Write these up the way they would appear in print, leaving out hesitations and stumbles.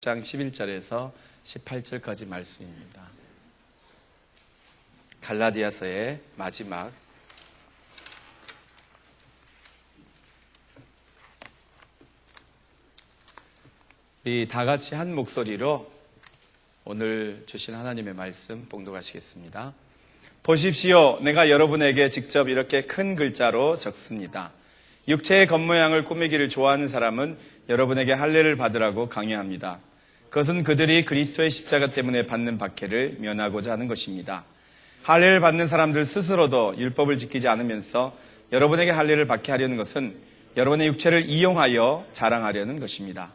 장 11절에서 18절까지 말씀입니다. 갈라디아서의 마지막 이 다 같이 한 목소리로 오늘 주신 하나님의 말씀 봉독하시겠습니다. 보십시오. 내가 여러분에게 직접 이렇게 큰 글자로 적습니다. 육체의 겉모양을 꾸미기를 좋아하는 사람은 여러분에게 할례를 받으라고 강요합니다. 그것은 그들이 그리스도의 십자가 때문에 받는 박해를 면하고자 하는 것입니다. 할례를 받는 사람들 스스로도 율법을 지키지 않으면서 여러분에게 할례를 받게 하려는 것은 여러분의 육체를 이용하여 자랑하려는 것입니다.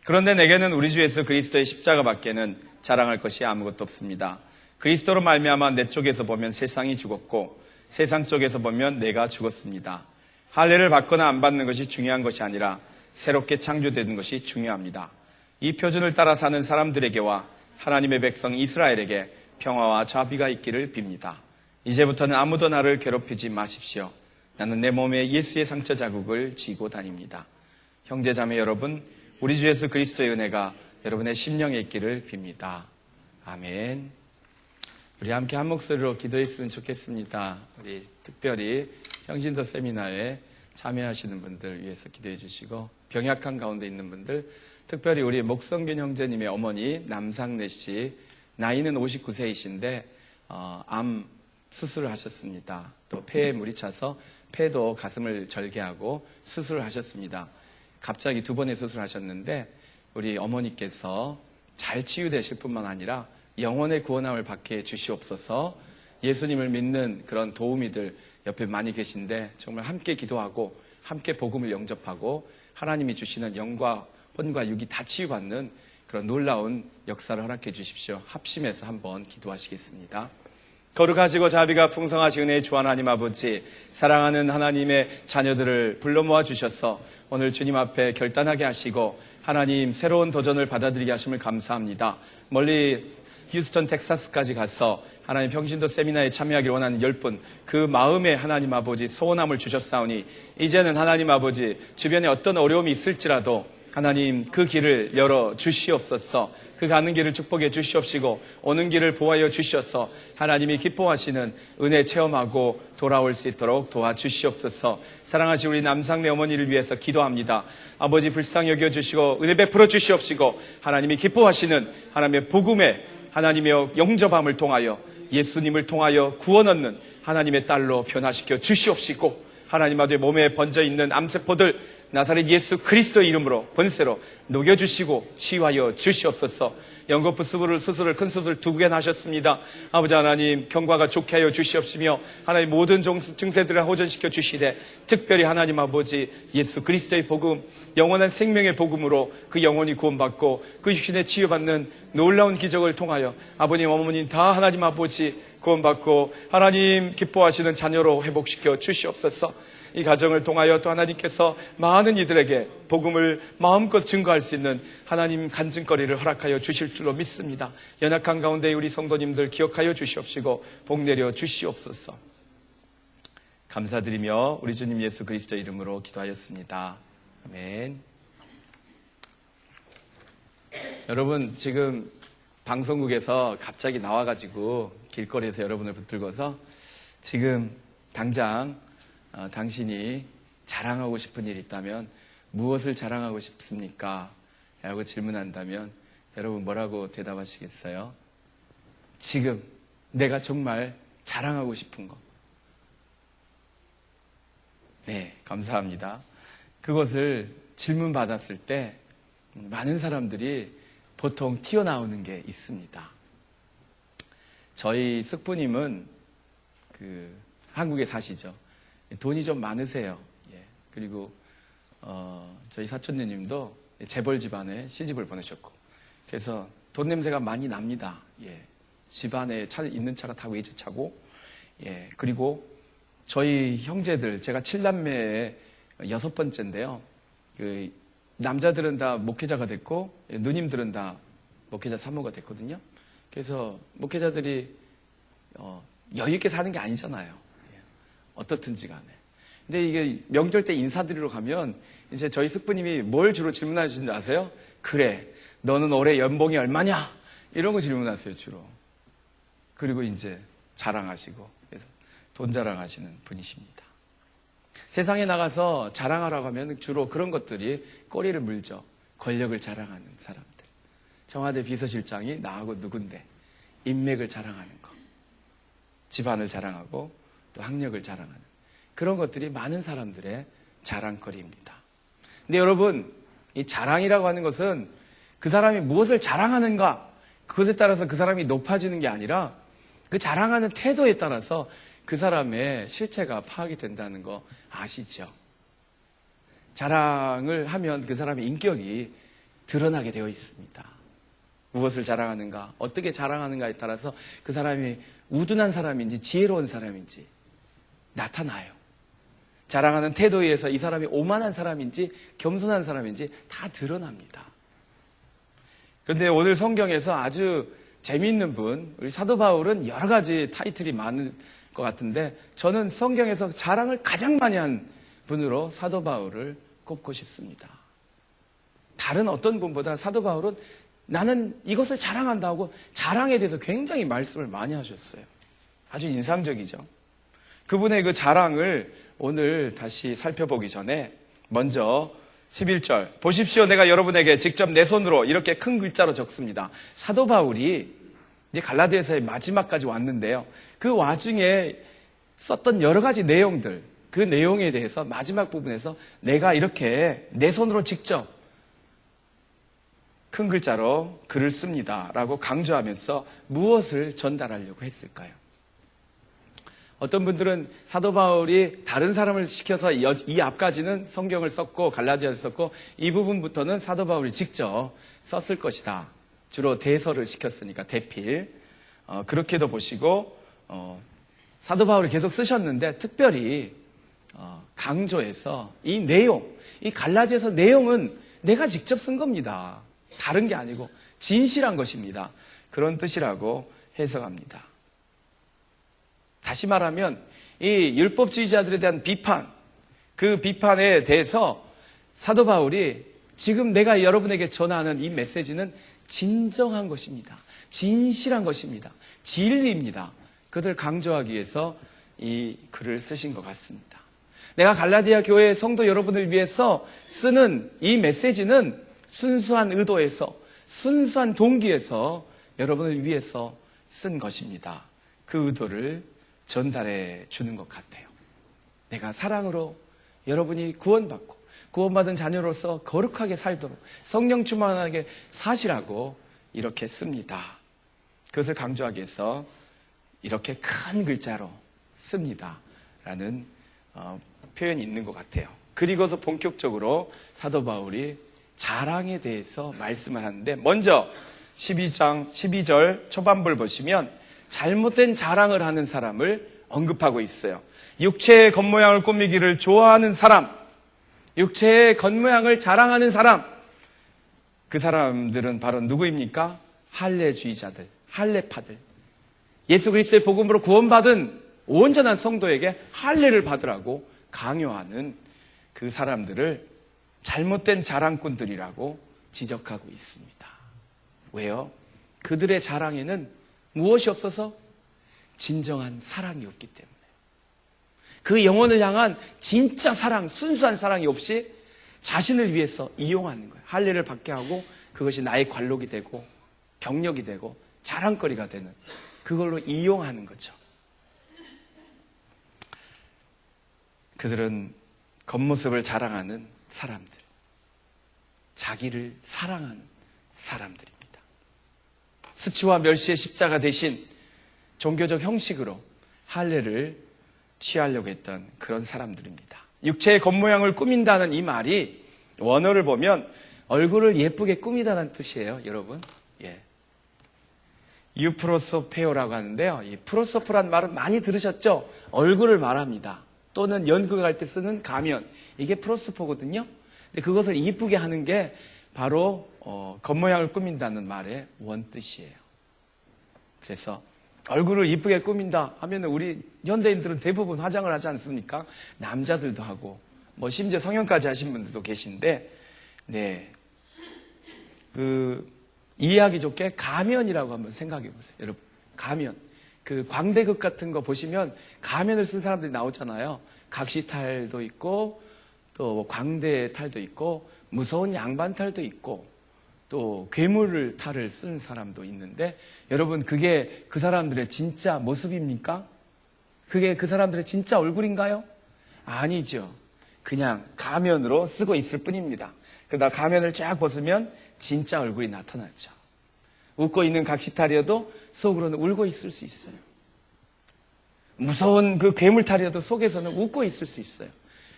그런데 내게는 우리 주 예수 그리스도의 십자가밖에는 자랑할 것이 아무것도 없습니다. 그리스도로 말미암아 내 쪽에서 보면 세상이 죽었고 세상 쪽에서 보면 내가 죽었습니다. 할례를 받거나 안 받는 것이 중요한 것이 아니라 새롭게 창조되는 것이 중요합니다. 이 표준을 따라 사는 사람들에게와 하나님의 백성 이스라엘에게 평화와 자비가 있기를 빕니다. 이제부터는 아무도 나를 괴롭히지 마십시오. 나는 내 몸에 예수의 상처 자국을 지고 다닙니다. 형제자매 여러분, 우리 주 예수 그리스도의 은혜가 여러분의 심령에 있기를 빕니다. 아멘. 우리 함께 한 목소리로 기도했으면 좋겠습니다. 우리 특별히 형신도 세미나에 참여하시는 분들 위해서 기도해 주시고, 병약한 가운데 있는 분들, 특별히 우리 목성균 형제님의 어머니 남상래 씨, 나이는 59세이신데 암 수술을 하셨습니다. 또 폐에 물이 차서 폐도 가슴을 절개하고 수술을 하셨습니다. 갑자기 2번의 수술을 하셨는데 우리 어머니께서 잘 치유되실 뿐만 아니라 영혼의 구원함을 받게 주시옵소서. 예수님을 믿는 그런 도우미들 옆에 많이 계신데 정말 함께 기도하고 함께 복음을 영접하고 하나님이 주시는 영과 혼과 육이 다 치유받는 그런 놀라운 역사를 허락해 주십시오. 합심해서 한번 기도하시겠습니다. 거룩하시고 자비가 풍성하신 은혜의 주 하나님 아버지, 사랑하는 하나님의 자녀들을 불러 모아 주셔서 오늘 주님 앞에 결단하게 하시고 하나님 새로운 도전을 받아들이게 하심을 감사합니다. 멀리 휴스턴 텍사스까지 가서 하나님 평신도 세미나에 참여하기를 원하는 10분, 그 마음에 하나님 아버지 소원함을 주셨사오니 이제는 하나님 아버지 주변에 어떤 어려움이 있을지라도 하나님 그 길을 열어 주시옵소서. 그 가는 길을 축복해 주시옵시고 오는 길을 보호하여 주셔서 하나님이 기뻐하시는 은혜 체험하고 돌아올 수 있도록 도와주시옵소서. 사랑하신 우리 남상래 어머니를 위해서 기도합니다. 아버지 불쌍히 여겨주시고 은혜 베풀어 주시옵시고 하나님이 기뻐하시는 하나님의 복음의 하나님의 영접함을 통하여 예수님을 통하여 구원 얻는 하나님의 딸로 변화시켜 주시옵시고 하나님 아버지 몸에 번져있는 암세포들 나사렛 예수 그리스도의 이름으로 번세로 녹여주시고 치유하여 주시옵소서. 연거푸 수술을 큰 수술 2개나 하셨습니다. 아버지 하나님 경과가 좋게 하여 주시옵시며 하나님 모든 증세들을 호전시켜 주시되 특별히 하나님 아버지 예수 그리스도의 복음, 영원한 생명의 복음으로 그 영혼이 구원받고 그 육신에 치유받는 놀라운 기적을 통하여 아버님 어머님 다 하나님 아버지 구원받고 하나님 기뻐하시는 자녀로 회복시켜 주시옵소서. 이 가정을 통하여 또 하나님께서 많은 이들에게 복음을 마음껏 증거할 수 있는 하나님 간증거리를 허락하여 주실 줄로 믿습니다. 연약한 가운데 우리 성도님들 기억하여 주시옵시고 복 내려 주시옵소서. 감사드리며 우리 주님 예수 그리스도의 이름으로 기도하였습니다. 아멘. 여러분 지금 방송국에서 갑자기 나와가지고 길거리에서 여러분을 붙들고서 지금 당장 당신이 자랑하고 싶은 일이 있다면 무엇을 자랑하고 싶습니까? 라고 질문한다면 여러분 뭐라고 대답하시겠어요? 지금 내가 정말 자랑하고 싶은 것. 네, 감사합니다. 그것을 질문받았을 때 많은 사람들이 보통 튀어나오는 게 있습니다. 저희 숙부님은 한국에 사시죠. 돈이 좀 많으세요. 예. 그리고 저희 사촌녀님도 재벌 집안에 시집을 보내셨고, 그래서 돈 냄새가 많이 납니다. 예. 집안에 있는 차가 다 외제차고, 예. 그리고 저희 형제들, 제가 7남매의 6번째인데요. 남자들은 다 목회자가 됐고, 누님들은 다 목회자 사모가 됐거든요. 그래서 목회자들이 여유 있게 사는 게 아니잖아요. 어떻든지 간에. 근데 이게 명절 때 인사드리러 가면 이제 저희 숙부님이 뭘 주로 질문하시는지 아세요? 그래, 너는 올해 연봉이 얼마냐? 이런 거 질문하세요, 주로. 그리고 이제 자랑하시고, 그래서 돈 자랑하시는 분이십니다. 세상에 나가서 자랑하라고 하면 주로 그런 것들이 꼬리를 물죠. 권력을 자랑하는 사람들. 청와대 비서실장이 나하고 누군데, 인맥을 자랑하는 거. 집안을 자랑하고 또 학력을 자랑하는 그런 것들이 많은 사람들의 자랑거리입니다. 근데 여러분, 이 자랑이라고 하는 것은 그 사람이 무엇을 자랑하는가, 그것에 따라서 그 사람이 높아지는 게 아니라 그 자랑하는 태도에 따라서 그 사람의 실체가 파악이 된다는 거 아시죠? 자랑을 하면 그 사람의 인격이 드러나게 되어 있습니다. 무엇을 자랑하는가, 어떻게 자랑하는가에 따라서 그 사람이 우둔한 사람인지 지혜로운 사람인지 나타나요. 자랑하는 태도에 의해서 이 사람이 오만한 사람인지 겸손한 사람인지 다 드러납니다. 그런데 오늘 성경에서 아주 재미있는 분, 우리 사도 바울은 여러 가지 타이틀이 많을 것 같은데 저는 성경에서 자랑을 가장 많이 한 분으로 사도 바울을 꼽고 싶습니다. 다른 어떤 분보다 사도 바울은 나는 이것을 자랑한다 하고 자랑에 대해서 굉장히 말씀을 많이 하셨어요. 아주 인상적이죠. 그분의 그 자랑을 오늘 다시 살펴보기 전에 먼저 11절 보십시오. 내가 여러분에게 직접 내 손으로 이렇게 큰 글자로 적습니다. 사도 바울이 이제 갈라디아서의 마지막까지 왔는데요. 그 와중에 썼던 여러 가지 내용들, 그 내용에 대해서 마지막 부분에서 내가 이렇게 내 손으로 직접 큰 글자로 글을 씁니다 라고 강조하면서 무엇을 전달하려고 했을까요? 어떤 분들은 사도 바울이 다른 사람을 시켜서 이 앞까지는 성경을 썼고 갈라디아를 썼고 이 부분부터는 사도 바울이 직접 썼을 것이다. 주로 대서를 시켰으니까 대필. 그렇게도 보시고 사도 바울이 계속 쓰셨는데 특별히 강조해서 이 내용, 이 갈라디아서 내용은 내가 직접 쓴 겁니다. 다른 게 아니고 진실한 것입니다. 그런 뜻이라고 해석합니다. 다시 말하면 이 율법주의자들에 대한 비판, 그 비판에 대해서 사도 바울이 지금 내가 여러분에게 전하는 이 메시지는 진정한 것입니다. 진실한 것입니다. 진리입니다. 그들 강조하기 위해서 이 글을 쓰신 것 같습니다. 내가 갈라디아 교회 성도 여러분을 위해서 쓰는 이 메시지는 순수한 의도에서, 순수한 동기에서 여러분을 위해서 쓴 것입니다. 그 의도를 전달해 주는 것 같아요. 내가 사랑으로 여러분이 구원받고 구원받은 자녀로서 거룩하게 살도록 성령 충만하게 사시라고 이렇게 씁니다. 그것을 강조하기 위해서 이렇게 큰 글자로 씁니다 라는 표현이 있는 것 같아요. 그리고서 본격적으로 사도 바울이 자랑에 대해서 말씀을 하는데 먼저 12장 12절 초반부를 보시면 잘못된 자랑을 하는 사람을 언급하고 있어요. 육체의 겉모양을 꾸미기를 좋아하는 사람, 육체의 겉모양을 자랑하는 사람, 그 사람들은 바로 누구입니까? 할례주의자들, 할례파들. 예수 그리스도의 복음으로 구원받은 온전한 성도에게 할례를 받으라고 강요하는 그 사람들을 잘못된 자랑꾼들이라고 지적하고 있습니다. 왜요? 그들의 자랑에는 무엇이 없어서? 진정한 사랑이 없기 때문에. 그 영혼을 향한 진짜 사랑, 순수한 사랑이 없이 자신을 위해서 이용하는 거예요. 할례를 받게 하고 그것이 나의 관록이 되고 경력이 되고 자랑거리가 되는, 그걸로 이용하는 거죠. 그들은 겉모습을 자랑하는 사람들, 자기를 사랑하는 사람들입니다. 수치와 멸시의 십자가 대신 종교적 형식으로 할례를 취하려고 했던 그런 사람들입니다. 육체의 겉모양을 꾸민다는 이 말이 원어를 보면 얼굴을 예쁘게 꾸미다는 뜻이에요, 여러분. 예. 유프로소페오라고 하는데요. 이 프로소포란 말은 많이 들으셨죠? 얼굴을 말합니다. 또는 연극을 할 때 쓰는 가면, 이게 프로소포거든요. 근데 그것을 이쁘게 하는 게 바로 겉모양을 꾸민다는 말의 원뜻이에요. 그래서 얼굴을 이쁘게 꾸민다 하면 우리 현대인들은 대부분 화장을 하지 않습니까? 남자들도 하고 심지어 성형까지 하신 분들도 계신데, 네, 그 이해하기 좋게 가면이라고 한번 생각해 보세요. 여러분, 가면. 그 광대극 같은 거 보시면 가면을 쓴 사람들이 나오잖아요. 각시탈도 있고 또 광대탈도 있고 무서운 양반탈도 있고 또 괴물 탈을 쓴 사람도 있는데, 여러분, 그게 그 사람들의 진짜 모습입니까? 그게 그 사람들의 진짜 얼굴인가요? 아니죠. 그냥 가면으로 쓰고 있을 뿐입니다. 그러다 가면을 쫙 벗으면 진짜 얼굴이 나타났죠. 웃고 있는 각시탈이어도 속으로는 울고 있을 수 있어요. 무서운 그 괴물탈이어도 속에서는 웃고 있을 수 있어요.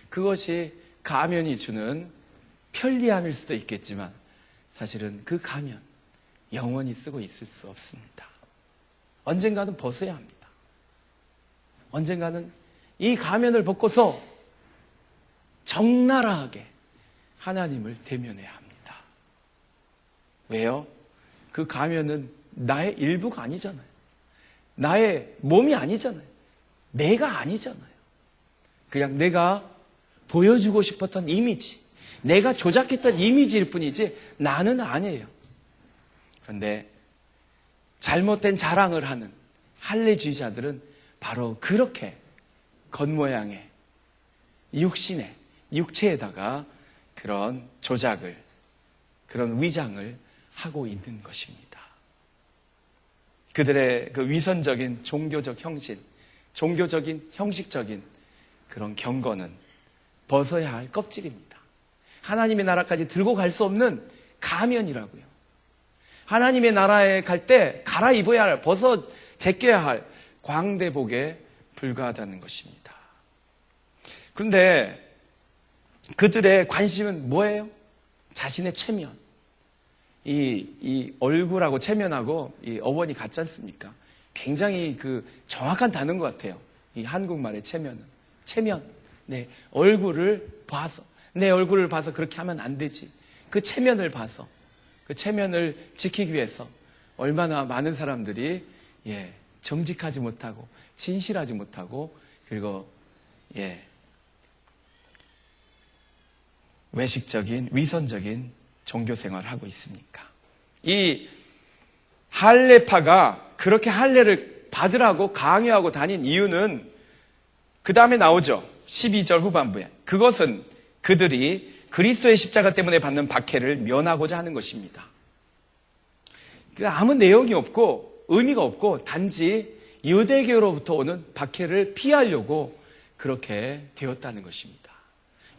그것이 가면이 주는 편리함일 수도 있겠지만 사실은 그 가면 영원히 쓰고 있을 수 없습니다. 언젠가는 벗어야 합니다. 언젠가는 이 가면을 벗고서 적나라하게 하나님을 대면해야 합니다. 왜요? 그 가면은 나의 일부가 아니잖아요. 나의 몸이 아니잖아요. 내가 아니잖아요. 그냥 내가 보여주고 싶었던 이미지, 내가 조작했던 이미지일 뿐이지 나는 아니에요. 그런데 잘못된 자랑을 하는 할례주의자들은 바로 그렇게 겉모양의 육신의 육체에다가 그런 조작을, 그런 위장을 하고 있는 것입니다. 그들의 그 위선적인 종교적 형신, 종교적인 형식적인 그런 경건은 벗어야 할 껍질입니다. 하나님의 나라까지 들고 갈 수 없는 가면이라고요. 하나님의 나라에 갈 때 갈아입어야 할, 벗어 제껴야 할 광대복에 불과하다는 것입니다. 그런데 그들의 관심은 뭐예요? 자신의 체면. 이 얼굴하고 체면하고 이 어원이 같지 않습니까? 굉장히 그 정확한 단어인 것 같아요. 이 한국말의 체면은. 체면. 내 얼굴을 봐서. 내 얼굴을 봐서 그렇게 하면 안 되지. 그 체면을 봐서. 그 체면을 지키기 위해서 얼마나 많은 사람들이 정직하지 못하고 진실하지 못하고 그리고 외식적인 위선적인 종교 생활을 하고 있습니까? 이 할례파가 그렇게 할례를 받으라고 강요하고 다닌 이유는 그 다음에 나오죠. 12절 후반부에. 그것은 그들이 그리스도의 십자가 때문에 받는 박해를 면하고자 하는 것입니다. 아무 내용이 없고 의미가 없고 단지 유대교로부터 오는 박해를 피하려고 그렇게 되었다는 것입니다.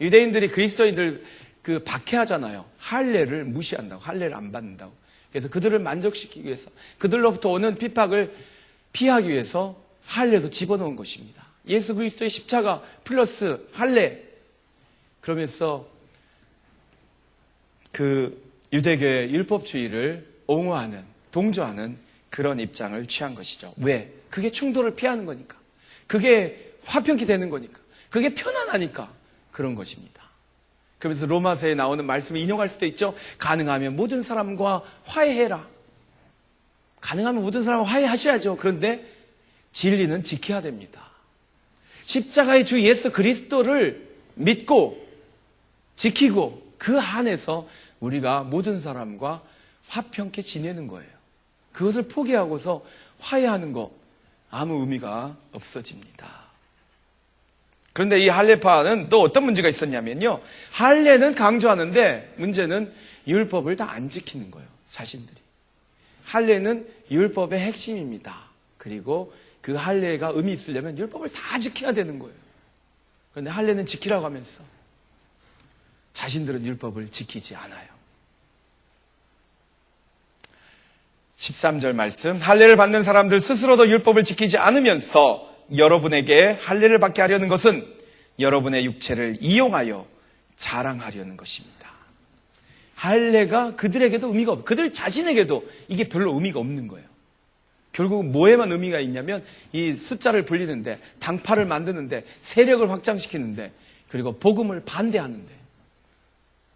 유대인들이 그리스도인들 그 박해하잖아요. 할례를 무시한다고, 할례를 안 받는다고. 그래서 그들을 만족시키기 위해서, 그들로부터 오는 핍박을 피하기 위해서 할례도 집어넣은 것입니다. 예수 그리스도의 십자가 플러스 할례. 그러면서 그 유대교의 율법주의를 옹호하는, 동조하는 그런 입장을 취한 것이죠. 왜? 그게 충돌을 피하는 거니까. 그게 화평케 되는 거니까. 그게 편안하니까 그런 것입니다. 그러면서 로마서에 나오는 말씀을 인용할 수도 있죠. 가능하면 모든 사람과 화해해라. 가능하면 모든 사람과 화해하셔야죠. 그런데 진리는 지켜야 됩니다. 십자가의 주 예수 그리스도를 믿고 지키고 그 안에서 우리가 모든 사람과 화평케 지내는 거예요. 그것을 포기하고서 화해하는 거 아무 의미가 없어집니다. 그런데 이 할례파는 또 어떤 문제가 있었냐면요. 할례는 강조하는데 문제는 율법을 다 안 지키는 거예요. 자신들이. 할례는 율법의 핵심입니다. 그리고 그 할례가 의미 있으려면 율법을 다 지켜야 되는 거예요. 그런데 할례는 지키라고 하면서 자신들은 율법을 지키지 않아요. 13절 말씀, 할례를 받는 사람들 스스로도 율법을 지키지 않으면서 여러분에게 할례를 받게 하려는 것은 여러분의 육체를 이용하여 자랑하려는 것입니다. 할례가 그들에게도 의미가 없고 그들 자신에게도 이게 별로 의미가 없는 거예요. 결국 뭐에만 의미가 있냐면 이 숫자를 불리는데, 당파를 만드는데, 세력을 확장시키는데, 그리고 복음을 반대하는데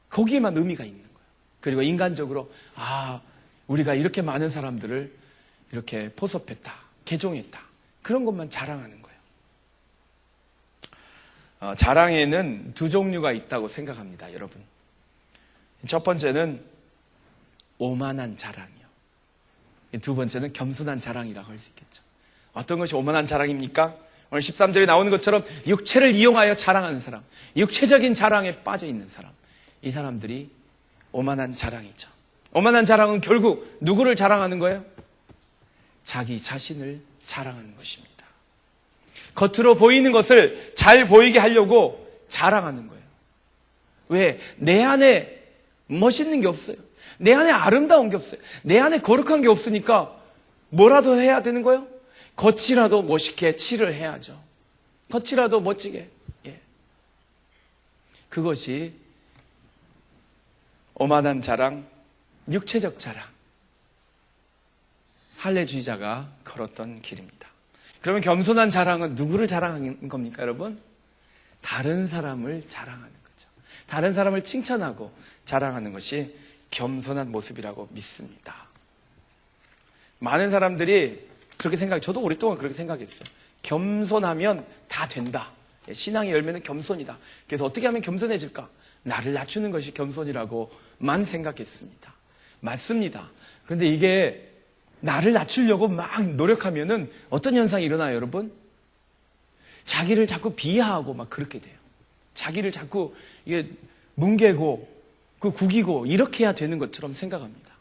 거기에만 의미가 있는 거예요. 그리고 인간적으로 우리가 이렇게 많은 사람들을 이렇게 포섭했다, 개종했다, 그런 것만 자랑하는 거예요. 자랑에는 두 종류가 있다고 생각합니다, 여러분. 첫 번째는 오만한 자랑이요. 두 번째는 겸손한 자랑이라고 할 수 있겠죠. 어떤 것이 오만한 자랑입니까? 오늘 13절에 나오는 것처럼 육체를 이용하여 자랑하는 사람, 육체적인 자랑에 빠져 있는 사람, 이 사람들이 오만한 자랑이죠. 오만한 자랑은 결국 누구를 자랑하는 거예요? 자기 자신을 자랑하는 것입니다. 겉으로 보이는 것을 잘 보이게 하려고 자랑하는 거예요. 왜? 내 안에 멋있는 게 없어요. 내 안에 아름다운 게 없어요. 내 안에 거룩한 게 없으니까 뭐라도 해야 되는 거예요? 겉이라도 멋있게 칠을 해야죠. 겉이라도 멋지게. 예. 그것이 오만한 자랑, 육체적 자랑. 할례주의자가 걸었던 길입니다. 그러면 겸손한 자랑은 누구를 자랑하는 겁니까, 여러분? 다른 사람을 자랑하는 거죠. 다른 사람을 칭찬하고 자랑하는 것이 겸손한 모습이라고 믿습니다. 많은 사람들이 그렇게 저도 오랫동안 그렇게 생각했어요. 겸손하면 다 된다. 신앙의 열매는 겸손이다. 그래서 어떻게 하면 겸손해질까? 나를 낮추는 것이 겸손이라고만 생각했습니다. 맞습니다. 그런데 이게 나를 낮추려고 막 노력하면은 어떤 현상이 일어나요, 여러분? 자기를 자꾸 비하하고 막 그렇게 돼요. 자기를 자꾸 이게 뭉개고 구기고 이렇게 해야 되는 것처럼 생각합니다.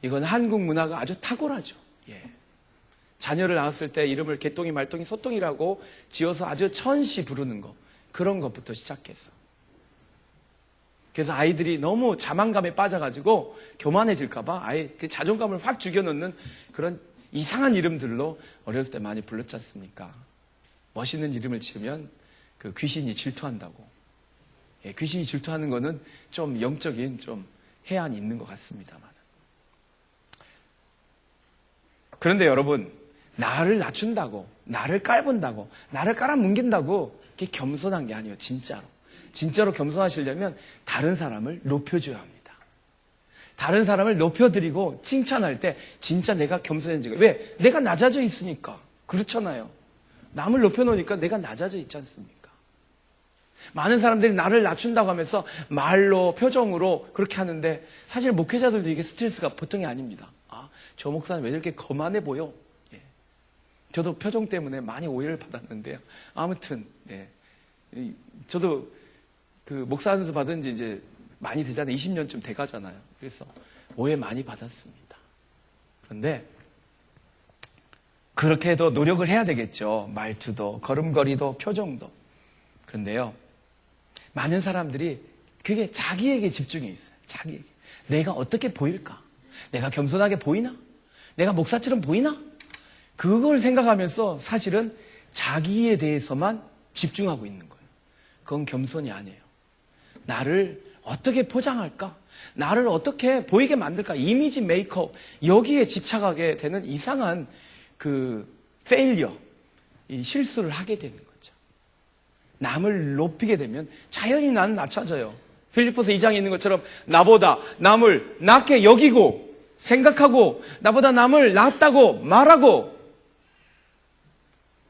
이건 한국 문화가 아주 탁월하죠. 예. 자녀를 낳았을 때 이름을 개똥이 말똥이 소똥이라고 지어서 아주 천시 부르는 거, 그런 것부터 시작해서. 그래서 아이들이 너무 자만감에 빠져가지고 교만해질까봐 아예 그 자존감을 확 죽여놓는 그런 이상한 이름들로 어렸을 때 많이 불렀지 않습니까? 멋있는 이름을 지으면 그 귀신이 질투한다고. 예, 귀신이 질투하는 거는 좀 영적인 좀 해안이 있는 것 같습니다만. 그런데 여러분, 나를 낮춘다고, 나를 깔본다고, 나를 깔아뭉갠다고 그게 겸손한 게 아니에요, 진짜로. 진짜로 겸손하시려면 다른 사람을 높여줘야 합니다. 다른 사람을 높여드리고 칭찬할 때 진짜 내가 겸손해지고. 왜? 내가 낮아져 있으니까. 그렇잖아요. 남을 높여놓으니까 내가 낮아져 있지 않습니까? 많은 사람들이 나를 낮춘다고 하면서 말로, 표정으로 그렇게 하는데 사실 목회자들도 이게 스트레스가 보통이 아닙니다. 아, 저 목사는 왜 이렇게 거만해 보여? 예. 저도 표정 때문에 많이 오해를 받았는데요. 아무튼, 예. 저도 그 목사 안에서 받은 지 이제 많이 되잖아요. 20년쯤 돼 가잖아요. 그래서 오해 많이 받았습니다. 그런데 그렇게 해도 노력을 해야 되겠죠. 말투도, 걸음걸이도, 표정도. 그런데요, 많은 사람들이 그게 자기에게 집중해 있어요. 자기에게. 내가 어떻게 보일까? 내가 겸손하게 보이나? 내가 목사처럼 보이나? 그걸 생각하면서 사실은 자기에 대해서만 집중하고 있는 거예요. 그건 겸손이 아니에요. 나를 어떻게 포장할까? 나를 어떻게 보이게 만들까? 이미지 메이크업, 여기에 집착하게 되는 이상한 페일리어, 이 실수를 하게 되는 거죠. 남을 높이게 되면 자연히 나는 낮아져요. 필리포스 2장에 있는 것처럼 나보다 남을 낮게 여기고 생각하고 나보다 남을 낫다고 말하고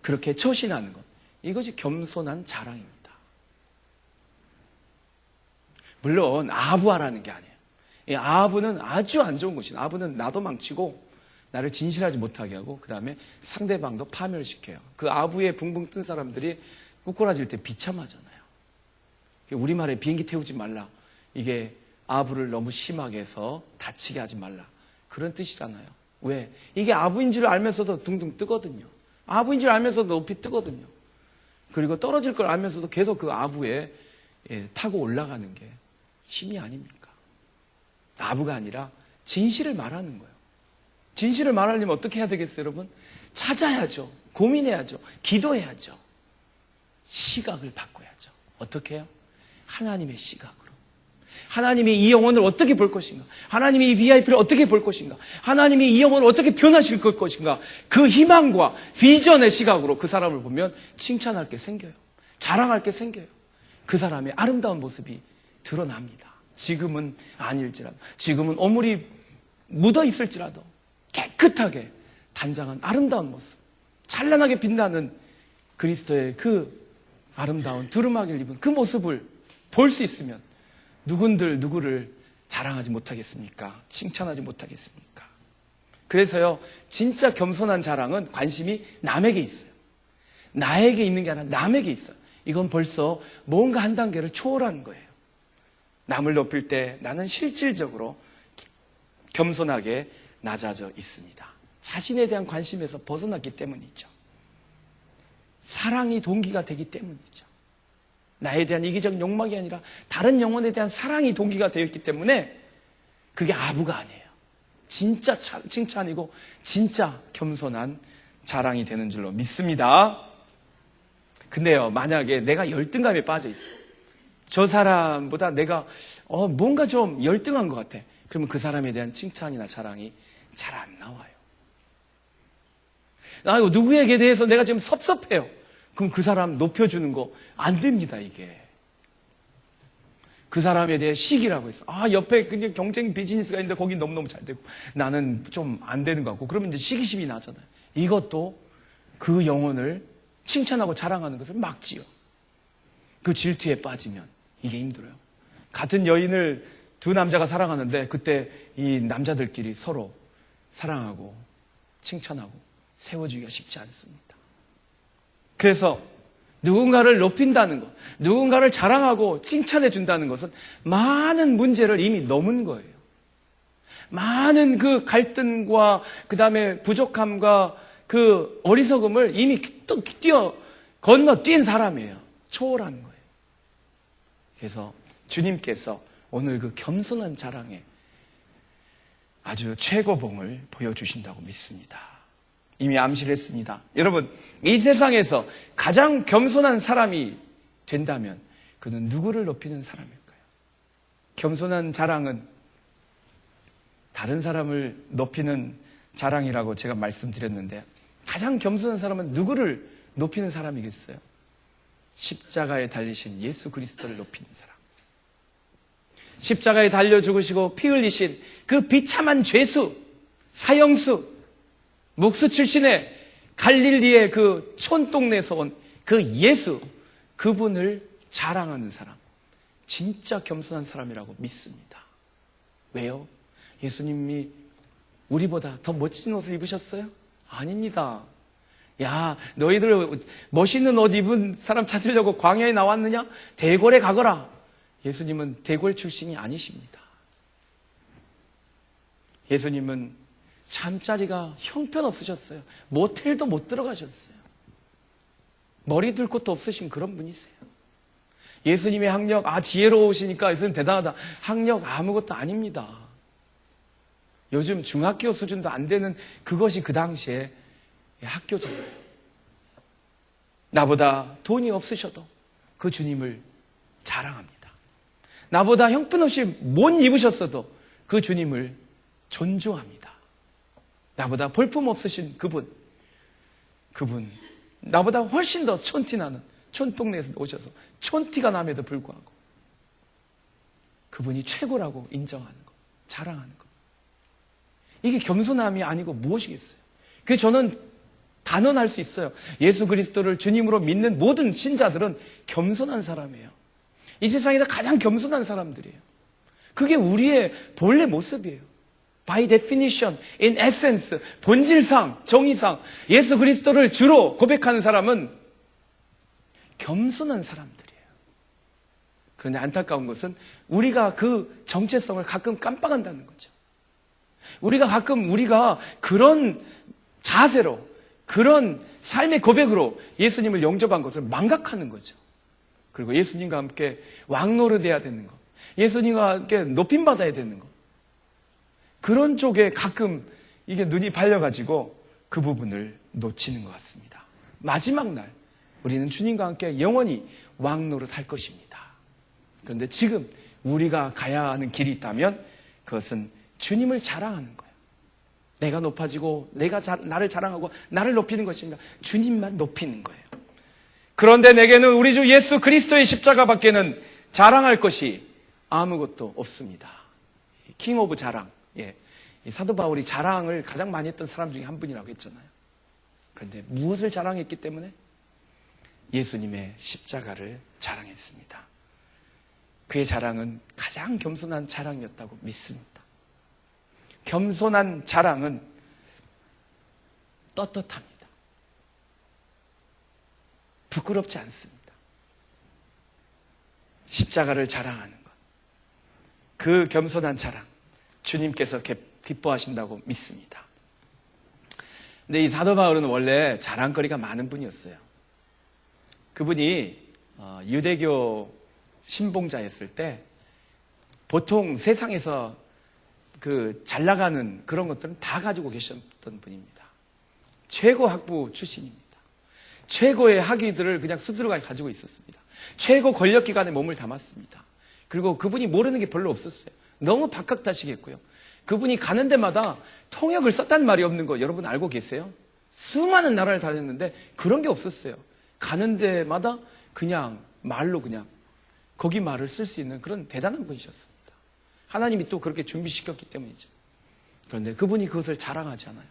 그렇게 처신하는 것. 이것이 겸손한 자랑입니다. 물론 아부하라는 게 아니에요. 이 아부는 아주 안 좋은 것이에요. 아부는 나도 망치고 나를 진실하지 못하게 하고 그 다음에 상대방도 파멸시켜요. 그 아부에 붕붕 뜬 사람들이 꼬꾸라질 때 비참하잖아요. 우리말에 비행기 태우지 말라. 이게 아부를 너무 심하게 해서 다치게 하지 말라. 그런 뜻이잖아요. 왜? 이게 아부인 줄 알면서도 둥둥 뜨거든요. 아부인 줄 알면서도 높이 뜨거든요. 그리고 떨어질 걸 알면서도 계속 그 아부에 타고 올라가는 게 신이 아닙니까? 아부가 아니라 진실을 말하는 거예요. 진실을 말하려면 어떻게 해야 되겠어요, 여러분? 찾아야죠. 고민해야죠. 기도해야죠. 시각을 바꿔야죠. 어떻게 해요? 하나님의 시각으로. 하나님이 이 영혼을 어떻게 볼 것인가? 하나님이 이 VIP를 어떻게 볼 것인가? 하나님이 이 영혼을 어떻게 변화시킬 것인가? 그 희망과 비전의 시각으로 그 사람을 보면 칭찬할 게 생겨요. 자랑할 게 생겨요. 그 사람의 아름다운 모습이 드러납니다. 지금은 아닐지라도, 지금은 오물이 묻어 있을지라도 깨끗하게 단장한 아름다운 모습, 찬란하게 빛나는 그리스도의 그 아름다운 두루마기를 입은 그 모습을 볼 수 있으면 누구를 자랑하지 못하겠습니까? 칭찬하지 못하겠습니까? 그래서요, 진짜 겸손한 자랑은 관심이 남에게 있어요. 나에게 있는 게 아니라 남에게 있어요. 이건 벌써 뭔가 한 단계를 초월한 거예요. 남을 높일 때 나는 실질적으로 겸손하게 낮아져 있습니다. 자신에 대한 관심에서 벗어났기 때문이죠. 사랑이 동기가 되기 때문이죠. 나에 대한 이기적 욕망이 아니라 다른 영혼에 대한 사랑이 동기가 되었기 때문에 그게 아부가 아니에요. 진짜 칭찬이고 진짜 겸손한 자랑이 되는 줄로 믿습니다. 근데요, 만약에 내가 열등감에 빠져 있어. 저 사람보다 내가 뭔가 좀 열등한 것 같아. 그러면 그 사람에 대한 칭찬이나 자랑이 잘 안 나와요. 누구에게 대해서 내가 지금 섭섭해요. 그럼 그 사람 높여주는 거 안 됩니다, 이게. 그 사람에 대해 시기라고 했어. 옆에 그냥 경쟁 비즈니스가 있는데 거기 너무너무 잘 되고 나는 좀 안 되는 것 같고 그러면 이제 시기심이 나잖아요. 이것도 그 영혼을 칭찬하고 자랑하는 것을 막지요. 그 질투에 빠지면 이게 힘들어요. 같은 여인을 두 남자가 사랑하는데 그때 이 남자들끼리 서로 사랑하고 칭찬하고 세워주기가 쉽지 않습니다. 그래서 누군가를 높인다는 것, 누군가를 자랑하고 칭찬해 준다는 것은 많은 문제를 이미 넘은 거예요. 많은 그 갈등과 그 다음에 부족함과 그 어리석음을 이미 건너뛴 사람이에요. 초월한 거예요. 그래서 주님께서 오늘 그 겸손한 자랑에 아주 최고봉을 보여주신다고 믿습니다. 이미 암시를 했습니다. 여러분, 이 세상에서 가장 겸손한 사람이 된다면 그는 누구를 높이는 사람일까요? 겸손한 자랑은 다른 사람을 높이는 자랑이라고 제가 말씀드렸는데 가장 겸손한 사람은 누구를 높이는 사람이겠어요? 십자가에 달리신 예수 그리스도를 높이는 사람. 십자가에 달려 죽으시고 피 흘리신 그 비참한 죄수, 사형수, 목수 출신의 갈릴리의 그 촌동네에서 온 그 예수, 그분을 자랑하는 사람. 진짜 겸손한 사람이라고 믿습니다. 왜요? 예수님이 우리보다 더 멋진 옷을 입으셨어요? 아닙니다. 야, 너희들 멋있는 옷 입은 사람 찾으려고 광야에 나왔느냐? 대궐에 가거라. 예수님은 대궐 출신이 아니십니다. 예수님은 잠자리가 형편없으셨어요. 모텔도 못 들어가셨어요. 머리 둘 곳도 없으신 그런 분이세요. 예수님의 학력, 지혜로우시니까 예수님 대단하다. 학력 아무것도 아닙니다. 요즘 중학교 수준도 안 되는 그것이 그 당시에 학교잖아요. 나보다 돈이 없으셔도 그 주님을 자랑합니다. 나보다 형편없이 못 입으셨어도 그 주님을 존중합니다. 나보다 볼품 없으신 그분, 나보다 훨씬 더 촌티나는 촌동네에서 오셔서 촌티가 남에도 불구하고 그분이 최고라고 인정하는 것, 자랑하는 것. 이게 겸손함이 아니고 무엇이겠어요? 그래서 저는 단언할 수 있어요. 예수 그리스도를 주님으로 믿는 모든 신자들은 겸손한 사람이에요. 이 세상에서 가장 겸손한 사람들이에요. 그게 우리의 본래 모습이에요. By definition, in essence, 본질상, 정의상 예수 그리스도를 주로 고백하는 사람은 겸손한 사람들이에요. 그런데 안타까운 것은 우리가 그 정체성을 가끔 깜빡한다는 거죠. 우리가 그런 자세로, 그런 삶의 고백으로 예수님을 영접한 것을 망각하는 거죠. 그리고 예수님과 함께 왕노릇해야 되는 것, 예수님과 함께 높임받아야 되는 것, 그런 쪽에 가끔 이게 눈이 발려가지고 그 부분을 놓치는 것 같습니다. 마지막 날 우리는 주님과 함께 영원히 왕노릇 할 것입니다. 그런데 지금 우리가 가야 하는 길이 있다면 그것은 주님을 자랑하는 거예요. 내가 높아지고 나를 자랑하고 나를 높이는 것이 아니라 주님만 높이는 거예요. 그런데 내게는 우리 주 예수 그리스도의 십자가밖에는 자랑할 것이 아무것도 없습니다. 킹 오브 자랑. 이 사도 바울이 자랑을 가장 많이 했던 사람 중에 한 분이라고 했잖아요. 그런데 무엇을 자랑했기 때문에? 예수님의 십자가를 자랑했습니다. 그의 자랑은 가장 겸손한 자랑이었다고 믿습니다. 겸손한 자랑은 떳떳합니다. 부끄럽지 않습니다. 십자가를 자랑하는 것, 그 겸손한 자랑, 주님께서 기뻐하신다고 믿습니다. 근데 이 사도 바울은 원래 자랑거리가 많은 분이었어요. 그분이 유대교 신봉자였을 때 보통 세상에서 잘 나가는 그런 것들은 다 가지고 계셨던 분입니다. 최고 학부 출신입니다. 최고의 학위들을 그냥 수두룩하게 가지고 있었습니다. 최고 권력기관에 몸을 담았습니다. 그리고 그분이 모르는 게 별로 없었어요. 너무 박학다식했고요. 그분이 가는 데마다 통역을 썼다는 말이 없는 거 여러분 알고 계세요? 수많은 나라를 다녔는데 그런 게 없었어요. 가는 데마다 그냥 말로 그냥 거기 말을 쓸 수 있는 그런 대단한 분이셨습니다. 하나님이 또 그렇게 준비시켰기 때문이죠. 그런데 그분이 그것을 자랑하지 않아요.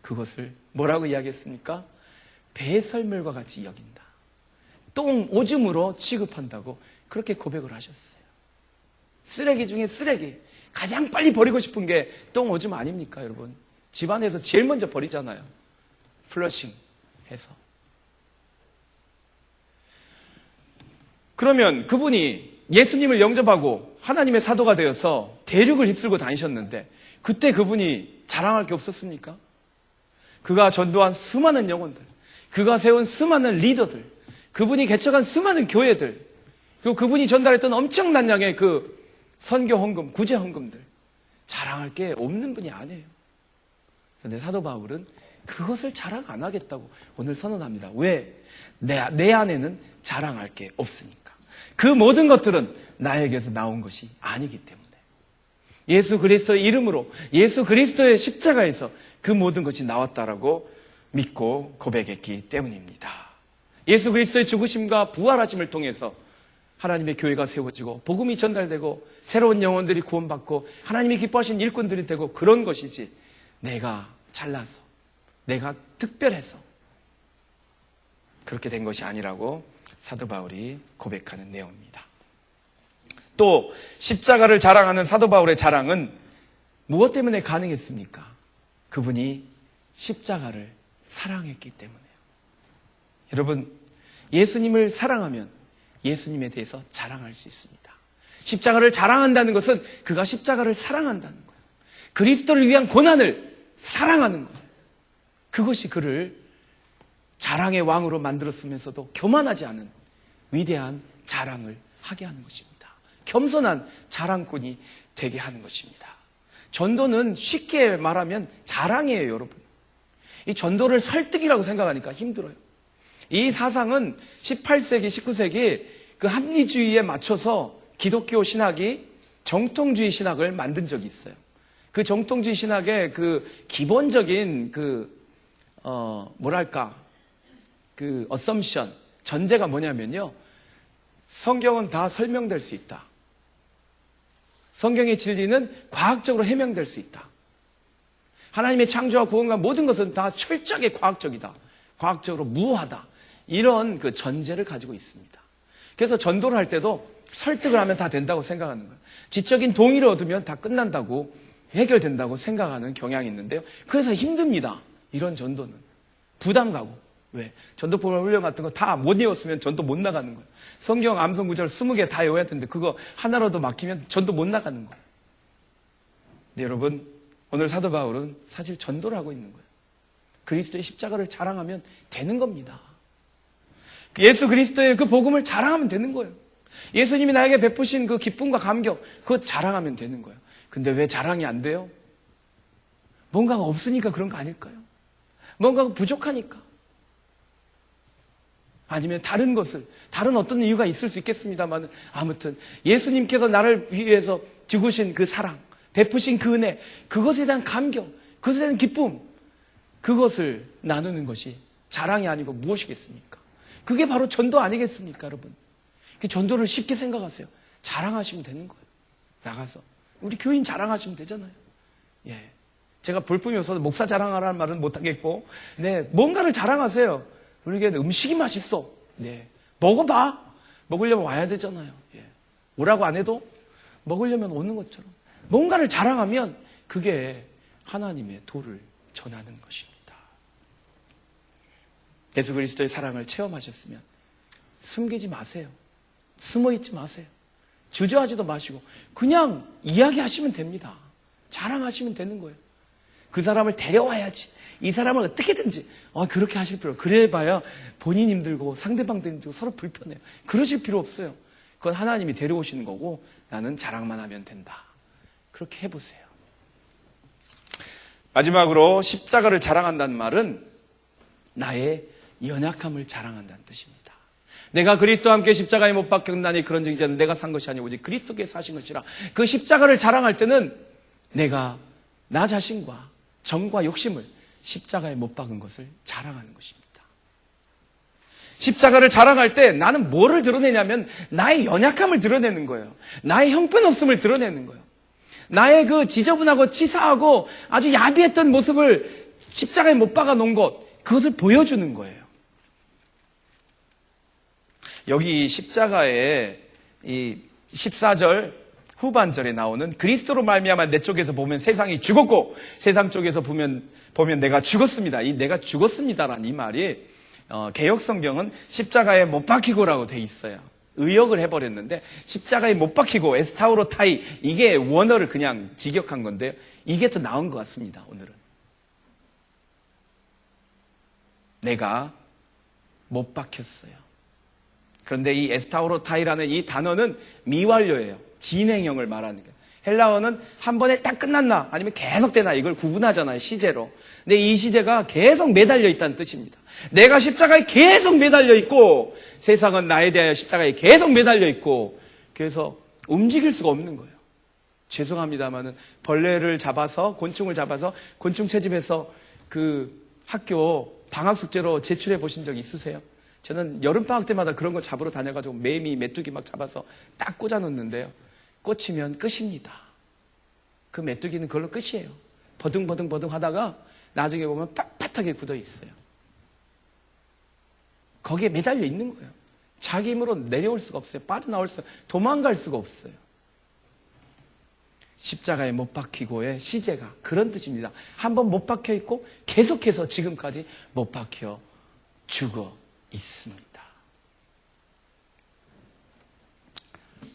그것을 뭐라고 이야기했습니까? 배설물과 같이 여긴다. 똥 오줌으로 취급한다고 그렇게 고백을 하셨어요. 쓰레기 중에 쓰레기. 가장 빨리 버리고 싶은 게 똥 오줌 아닙니까, 여러분? 집안에서 제일 먼저 버리잖아요. 플러싱 해서. 그러면 그분이 예수님을 영접하고 하나님의 사도가 되어서 대륙을 휩쓸고 다니셨는데 그때 그분이 자랑할 게 없었습니까? 그가 전도한 수많은 영혼들, 그가 세운 수많은 리더들, 그분이 개척한 수많은 교회들, 그리고 그분이 전달했던 엄청난 양의 그 선교 헌금, 구제 헌금들, 자랑할 게 없는 분이 아니에요. 그런데 사도 바울은 그것을 자랑 안 하겠다고 오늘 선언합니다. 왜? 내 안에는 자랑할 게 없으니까. 그 모든 것들은 나에게서 나온 것이 아니기 때문에. 예수 그리스도의 이름으로, 예수 그리스도의 십자가에서 그 모든 것이 나왔다라고 믿고 고백했기 때문입니다. 예수 그리스도의 죽으심과 부활하심을 통해서 하나님의 교회가 세워지고 복음이 전달되고 새로운 영혼들이 구원받고 하나님이 기뻐하신 일꾼들이 되고 그런 것이지, 내가 잘나서 내가 특별해서 그렇게 된 것이 아니라고 사도 바울이 고백하는 내용입니다. 또 십자가를 자랑하는 사도 바울의 자랑은 무엇 때문에 가능했습니까? 그분이 십자가를 사랑했기 때문에요. 여러분, 예수님을 사랑하면 예수님에 대해서 자랑할 수 있습니다. 십자가를 자랑한다는 것은 그가 십자가를 사랑한다는 거예요. 그리스도를 위한 고난을 사랑하는 거예요. 그것이 그를 자랑의 왕으로 만들었으면서도 교만하지 않은 위대한 자랑을 하게 하는 것입니다. 겸손한 자랑꾼이 되게 하는 것입니다. 전도는 쉽게 말하면 자랑이에요, 여러분. 이 전도를 설득이라고 생각하니까 힘들어요. 이 사상은 18세기, 19세기 그 합리주의에 맞춰서 기독교 신학이 정통주의 신학을 만든 적이 있어요. 그 정통주의 신학의 그 기본적인 assumption, 전제가 뭐냐면요. 성경은 다 설명될 수 있다. 성경의 진리는 과학적으로 해명될 수 있다. 하나님의 창조와 구원과 모든 것은 다 철저하게 과학적이다. 과학적으로 무효하다. 이런 그 전제를 가지고 있습니다. 그래서 전도를 할 때도 설득을 하면 다 된다고 생각하는 거예요. 지적인 동의를 얻으면 다 끝난다고, 해결된다고 생각하는 경향이 있는데요. 그래서 힘듭니다. 이런 전도는. 부담 가고. 왜? 전도 프로그램 훈련 같은 거 다 못 외웠으면 전도 못 나가는 거예요. 성경 암송 구절 20개 다 외워야 되는데 그거 하나라도 막히면 전도 못 나가는 거예요. 네, 여러분, 오늘 사도 바울은 사실 전도를 하고 있는 거예요. 그리스도의 십자가를 자랑하면 되는 겁니다. 예수 그리스도의 그 복음을 자랑하면 되는 거예요. 예수님이 나에게 베푸신 그 기쁨과 감격, 그거 자랑하면 되는 거예요. 근데 왜 자랑이 안 돼요? 뭔가가 없으니까 그런 거 아닐까요? 뭔가가 부족하니까. 아니면 다른 어떤 이유가 있을 수 있겠습니다만, 아무튼 예수님께서 나를 위해서 죽으신 그 사랑, 베푸신 그 은혜, 그것에 대한 감격, 그것에 대한 기쁨, 그것을 나누는 것이 자랑이 아니고 무엇이겠습니까? 그게 바로 전도 아니겠습니까, 여러분? 전도를 쉽게 생각하세요. 자랑하시면 되는 거예요. 나가서. 우리 교인 자랑하시면 되잖아요. 예. 제가 볼품이 없어서 목사 자랑하라는 말은 못하겠고, 네. 뭔가를 자랑하세요. 우리 교회는 음식이 맛있어. 네. 먹어봐. 먹으려면 와야 되잖아요. 예. 오라고 안 해도 먹으려면 오는 것처럼 뭔가를 자랑하면 그게 하나님의 도를 전하는 것입니다. 예수 그리스도의 사랑을 체험하셨으면 숨기지 마세요. 숨어있지 마세요. 주저하지도 마시고 그냥 이야기하시면 됩니다. 자랑하시면 되는 거예요. 그 사람을 데려와야지. 이 사람을 어떻게든지 그렇게 하실 필요 없어요. 그래봐야 본인 힘들고 상대방도 힘들고 서로 불편해요. 그러실 필요 없어요. 그건 하나님이 데려오시는 거고 나는 자랑만 하면 된다. 그렇게 해보세요. 마지막으로 십자가를 자랑한다는 말은 나의 연약함을 자랑한다는 뜻입니다. 내가 그리스도와 함께 십자가에 못 박혔나니 그런 증자는 내가 산 것이 아니고 오직 그리스도께 사신 것이라. 그 십자가를 자랑할 때는 내가 나 자신과 정과 욕심을 십자가에 못 박은 것을 자랑하는 것입니다. 십자가를 자랑할 때 나는 뭐를 드러내냐면 나의 연약함을 드러내는 거예요. 나의 형편없음을 드러내는 거예요. 나의 그 지저분하고 치사하고 아주 야비했던 모습을 십자가에 못 박아 놓은 것, 그것을 보여주는 거예요. 여기 십자가에 이 14절 후반절에 나오는 그리스도로 말미암아 내 쪽에서 보면 세상이 죽었고 세상 쪽에서 보면 내가 죽었습니다. 이 내가 죽었습니다라는 이 말이 개역 성경은 십자가에 못 박히고라고 돼 있어요. 의역을 해버렸는데 십자가에 못 박히고 에스타우로 타이, 이게 원어를 그냥 직역한 건데요. 이게 더 나은 것 같습니다. 오늘은 내가 못 박혔어요. 그런데 이 에스타우로 타이라는 이 단어는 미완료예요. 진행형을 말하는 거예요. 헬라어는 한 번에 딱 끝났나 아니면 계속되나 이걸 구분하잖아요. 시제로. 근데 이 시제가 계속 매달려 있다는 뜻입니다. 내가 십자가에 계속 매달려 있고 세상은 나에 대하여 십자가에 계속 매달려 있고 그래서 움직일 수가 없는 거예요. 죄송합니다만은 벌레를 잡아서 곤충을 잡아서 곤충 채집해서 그 학교 방학 숙제로 제출해 보신 적 있으세요? 저는 여름방학 때마다 그런 거 잡으러 다녀가지고 매미, 메뚜기 막 잡아서 딱 꽂아 놓는데요. 꽂히면 끝입니다. 그 메뚜기는 그걸로 끝이에요. 버둥버둥 하다가 나중에 보면 빳빳하게 굳어 있어요. 거기에 매달려 있는 거예요. 자기 힘으로 내려올 수가 없어요. 빠져나올 수가 없어요. 도망갈 수가 없어요. 십자가에 못 박히고의 시제가 그런 뜻입니다. 한번 못 박혀 있고 계속해서 지금까지 못 박혀 죽어 있습니다.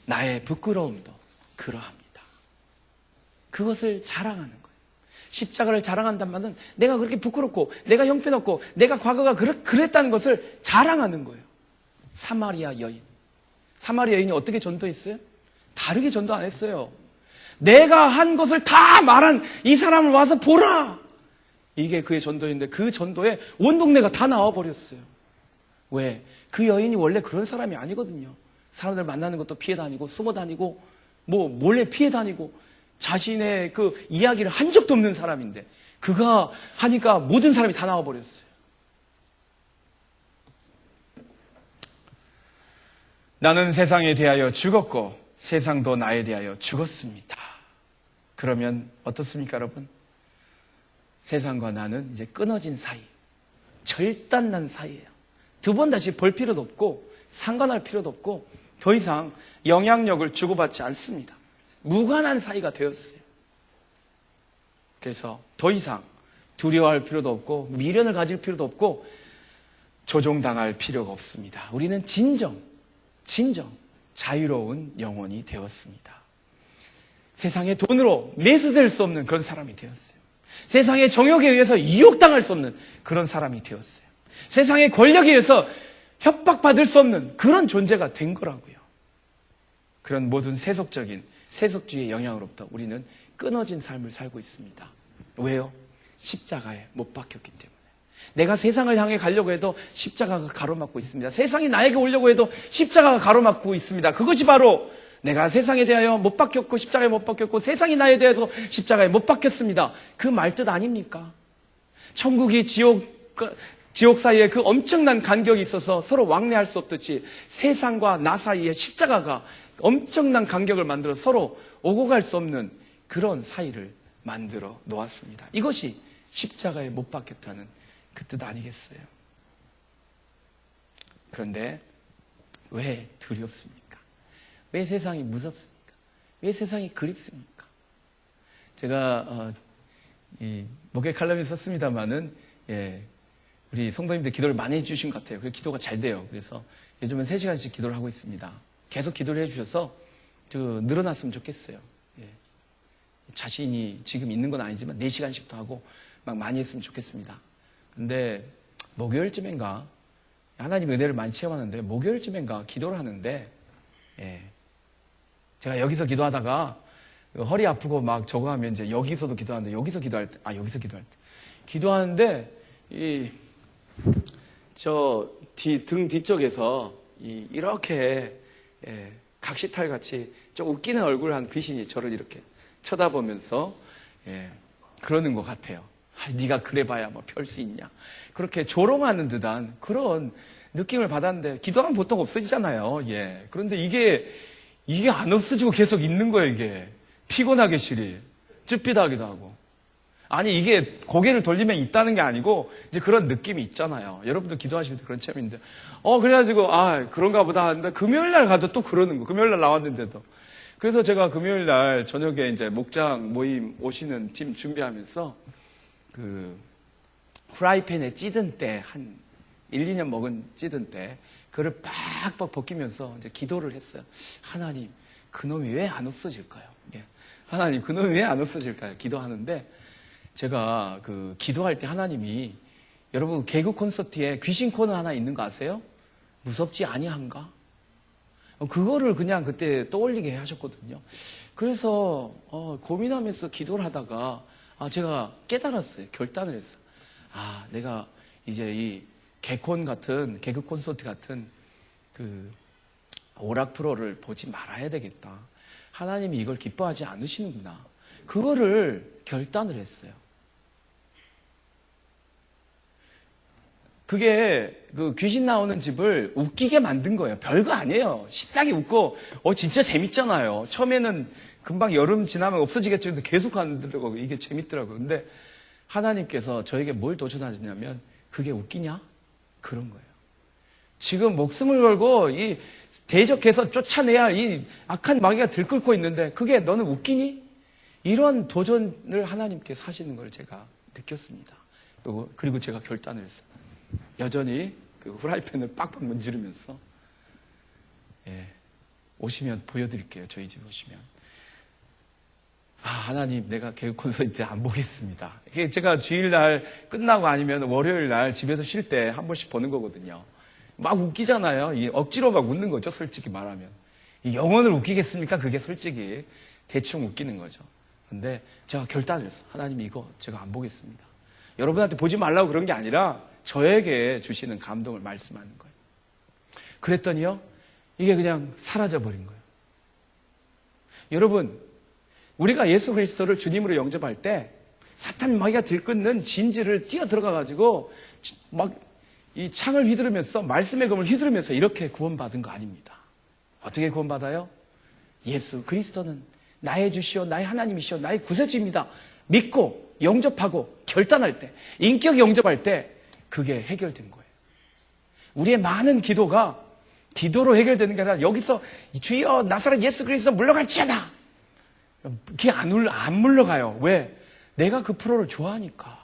나의 부끄러움도 그러합니다. 그것을 자랑하는 거예요. 십자가를 자랑한단 말은 내가 그렇게 부끄럽고 내가 형편없고 내가 과거가 그랬다는 것을 자랑하는 거예요. 사마리아 여인. 사마리아 여인이 어떻게 전도했어요? 다르게 전도 안 했어요. 내가 한 것을 다 말한 이 사람을 와서 보라. 이게 그의 전도인데 그 전도에 온 동네가 다 나와버렸어요. 왜? 그 여인이 원래 그런 사람이 아니거든요. 사람들 만나는 것도 피해 다니고 숨어 다니고 뭐 몰래 피해 다니고 자신의 그 이야기를 한 적도 없는 사람인데 그가 하니까 모든 사람이 다 나와버렸어요. 나는 세상에 대하여 죽었고 세상도 나에 대하여 죽었습니다. 그러면 어떻습니까, 여러분? 세상과 나는 이제 끊어진 사이, 절단난 사이예요. 두 번 다시 볼 필요도 없고 상관할 필요도 없고 더 이상 영향력을 주고받지 않습니다. 무관한 사이가 되었어요. 그래서 더 이상 두려워할 필요도 없고 미련을 가질 필요도 없고 조종당할 필요가 없습니다. 우리는 진정 자유로운 영혼이 되었습니다. 세상의 돈으로 매수될 수 없는 그런 사람이 되었어요. 세상의 정욕에 의해서 유혹당할 수 없는 그런 사람이 되었어요. 세상의 권력에 의해서 협박받을 수 없는 그런 존재가 된 거라고요. 그런 모든 세속주의의 영향으로부터 우리는 끊어진 삶을 살고 있습니다. 왜요? 십자가에 못 박혔기 때문에. 내가 세상을 향해 가려고 해도 십자가가 가로막고 있습니다. 세상이 나에게 오려고 해도 십자가가 가로막고 있습니다. 그것이 바로 내가 세상에 대하여 못 박혔고 십자가에 못 박혔고 세상이 나에 대해서 십자가에 못 박혔습니다. 그 말뜻 아닙니까? 천국이 지옥 사이에 그 엄청난 간격이 있어서 서로 왕래할 수 없듯이 세상과 나 사이에 십자가가 엄청난 간격을 만들어 서로 오고 갈 수 없는 그런 사이를 만들어 놓았습니다. 이것이 십자가에 못 박혔다는 그 뜻 아니겠어요? 그런데 왜 두렵습니까? 왜 세상이 무섭습니까? 왜 세상이 그립습니까? 제가 이 목회 칼럼에 썼습니다마는 우리 성도님들 기도를 많이 해주신 것 같아요. 그래서 기도가 잘 돼요. 그래서 요즘은 3시간씩 기도를 하고 있습니다. 계속 기도를 해주셔서 늘어났으면 좋겠어요. 자신이 지금 있는 건 아니지만 4시간씩도 하고 막 많이 했으면 좋겠습니다. 근데 목요일쯤인가 하나님 은혜를 많이 체험하는데 목요일쯤인가 기도를 하는데 제가 여기서 기도하다가 허리 아프고 막 저거 하면 이제 여기서도 기도하는데 여기서 기도할 때 기도하는데 등 뒤쪽에서 이렇게 각시탈 같이 좀 웃기는 얼굴을 한 귀신이 저를 이렇게 쳐다보면서 그러는 것 같아요. 네가 그래봐야 뭐 별 수 있냐. 그렇게 조롱하는 듯한 그런 느낌을 받았는데 기도하면 보통 없어지잖아요. 그런데 이게 안 없어지고 계속 있는 거예요. 이게 피곤하게 시리 ጭ빛하기도 하고. 아니 이게 고개를 돌리면 있다는 게 아니고 이제 그런 느낌이 있잖아요. 여러분도 기도하실 때 그런 체험인데 그래가지고 그런가 보다 하는데 금요일 날 가도 또 그러는 거. 금요일 날 나왔는데도. 그래서 제가 금요일 날 저녁에 이제 목장 모임 오시는 팀 준비하면서 프라이팬에 찌든 때 한 1, 2년 먹은 찌든 때 그걸 빡빡 벗기면서 이제 기도를 했어요. 하나님, 그놈이 왜 안 없어질까요? 하나님, 그놈이 왜 안 없어질까요? 기도하는데 제가 기도할 때 하나님이 여러분 개그 콘서트에 귀신 코너 하나 있는 거 아세요? 무섭지 아니한가? 그거를 그냥 그때 떠올리게 하셨거든요. 그래서 고민하면서 기도를 하다가 제가 깨달았어요. 결단을 했어요. 내가 이제 이 개그 콘서트 같은 오락 프로를 보지 말아야 되겠다. 하나님이 이걸 기뻐하지 않으시는구나. 그거를 결단을 했어요. 그게 귀신 나오는 집을 웃기게 만든 거예요. 별거 아니에요. 신나게 웃고 진짜 재밌잖아요. 처음에는 금방 여름 지나면 없어지겠죠. 근데 계속 하더라고요. 이게 재밌더라고요. 근데 하나님께서 저에게 뭘 도전하셨냐면 그게 웃기냐? 그런 거예요. 지금 목숨을 걸고 대적해서 쫓아내야 할 이 악한 마귀가 들끓고 있는데 그게 너는 웃기니? 이런 도전을 하나님께서 하시는 걸 제가 느꼈습니다. 그리고 제가 결단을 했어요. 여전히 후라이팬을 빡빡 문지르면서 오시면 보여드릴게요. 저희 집 오시면. 하나님, 내가 개그 콘서트 안 보겠습니다. 이게 제가 주일날 끝나고 아니면 월요일날 집에서 쉴 때 한 번씩 보는 거거든요. 막 웃기잖아요. 억지로 막 웃는 거죠. 솔직히 말하면. 영혼을 웃기겠습니까? 그게 솔직히 대충 웃기는 거죠. 근데 제가 결단을 했어요. 하나님, 이거 제가 안 보겠습니다. 여러분한테 보지 말라고 그런 게 아니라 저에게 주시는 감동을 말씀하는 거예요. 그랬더니요, 이게 그냥 사라져버린 거예요. 여러분, 우리가 예수 그리스도를 주님으로 영접할 때 사탄 마귀가 들끓는 진지를 뛰어들어가가지고 막 이 창을 휘두르면서 말씀의 검을 휘두르면서 이렇게 구원받은 거 아닙니다. 어떻게 구원받아요? 예수 그리스도는 나의 주시오, 나의 하나님이시오, 나의 구세주입니다. 믿고 영접하고 결단할 때, 인격 영접할 때 그게 해결된 거예요. 우리의 많은 기도가 기도로 해결되는 게 아니라 여기서 주여 나사렛 예수 그리스도 물러갈지어다. 그게 안 물러가요. 왜? 내가 그 프로를 좋아하니까.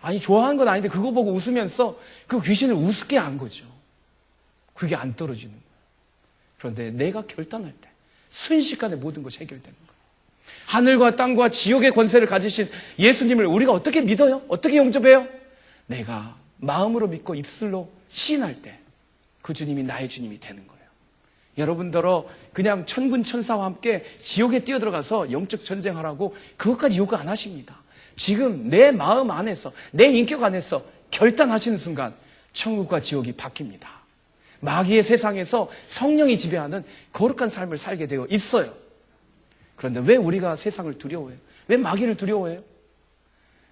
아니 좋아하는 건 아닌데 그거 보고 웃으면서 그 귀신을 우습게 한 거죠. 그게 안 떨어지는 거예요. 그런데 내가 결단할 때 순식간에 모든 것이 해결되는 거예요. 하늘과 땅과 지옥의 권세를 가지신 예수님을 우리가 어떻게 믿어요? 어떻게 영접해요? 내가 마음으로 믿고 입술로 시인할 때 그 주님이 나의 주님이 되는 거예요. 여러분들어 그냥 천군 천사와 함께 지옥에 뛰어들어가서 영적 전쟁하라고 그것까지 요구 안 하십니다. 지금 내 마음 안에서 내 인격 안에서 결단하시는 순간 천국과 지옥이 바뀝니다. 마귀의 세상에서 성령이 지배하는 거룩한 삶을 살게 되어 있어요. 그런데 왜 우리가 세상을 두려워해요? 왜 마귀를 두려워해요?